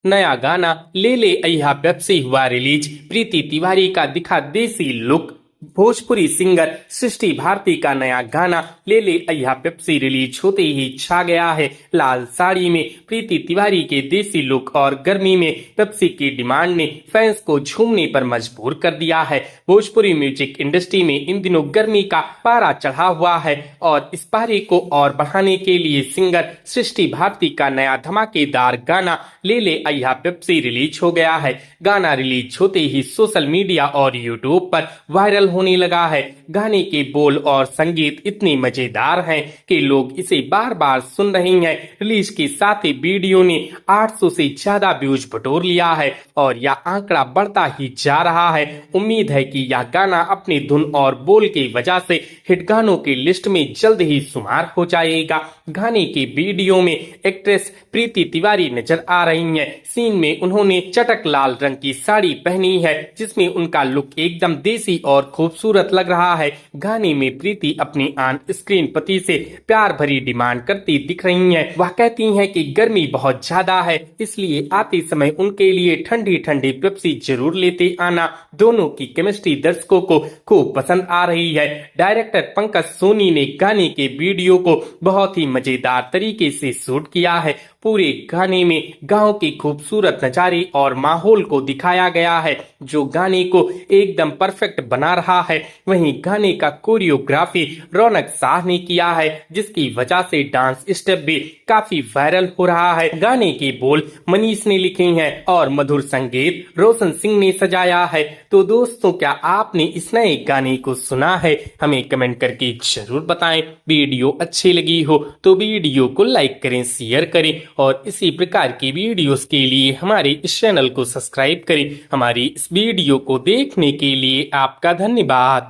नया गाना ले ले अय्या वेब से हुआ रिलीज। प्रीति तिवारी का दिखा देसी लुक। भोजपुरी सिंगर सृष्टि भारती का नया गाना ले ले अय्या वेब से रिलीज होते ही छा गया है। लाल साड़ी में प्रीति तिवारी के देसी लुक और गर्मी में पेप्सी की डिमांड ने फैंस को झूमने पर मजबूर कर दिया है। भोजपुरी म्यूजिक इंडस्ट्री में इन दिनों गर्मी का पारा चढ़ा हुआ है और इस पारे को और बढ़ाने के लिए सिंगर सृष्टि भारती का नया धमाकेदार गाना ले ले अय्या वेब से रिलीज हो गया है। गाना रिलीज होते ही सोशल मीडिया और यूट्यूब पर वायरल होने लगा है। गाने के बोल और संगीत इतने मजेदार हैं कि लोग इसे बार बार सुन रहे हैं। रिलीज के साथ ही वीडियो ने 800 से ज्यादा व्यूज बटोर लिया है और यह आंकड़ा बढ़ता ही जा रहा है। उम्मीद है कि यह गाना अपनी धुन और बोल की वजह से हिट गानों की लिस्ट में जल्द ही शुमार हो जाएगा। गाने के वीडियो में एक्ट्रेस प्रीति तिवारी नजर आ रही हैं। सीन में उन्होंने चटक लाल रंग की साड़ी पहनी है जिसमें उनका लुक एकदम देसी और खूबसूरत लग रहा है। गाने में प्रीति अपनी ऑन स्क्रीन पति से प्यार भरी डिमांड करती दिख रही हैं। वह कहती हैं कि गर्मी बहुत ज्यादा है, इसलिए आते समय उनके लिए ठंडी ठंडी पेप्सी जरूर लेते आना। दोनों की केमिस्ट्री दर्शकों को खूब पसंद आ रही है। डायरेक्टर पंकज सोनी ने गाने के वीडियो को बहुत ही मजेदार तरीके से शूट किया है। पूरे गाने में गांव के खूबसूरत नजारे और माहौल को दिखाया गया है जो गाने को एकदम परफेक्ट बना रहा है। वहीं गाने का कोरियोग्राफी रौनक शाह ने किया है जिसकी वजह से डांस स्टेप भी काफी वायरल हो रहा है। गाने के बोल मनीष ने लिखे हैं और मधुर संगीत रोशन सिंह ने सजाया है। तो दोस्तों, क्या आपने इस नए गाने को सुना है? हमें कमेंट करके जरूर बताएं। वीडियो अच्छी लगी हो तो वीडियो को लाइक करें, शेयर करें और इसी प्रकार की वीडियोस के लिए हमारे इस चैनल को सब्सक्राइब करें। हमारी इस वीडियो को देखने के लिए आपका धन्यवाद।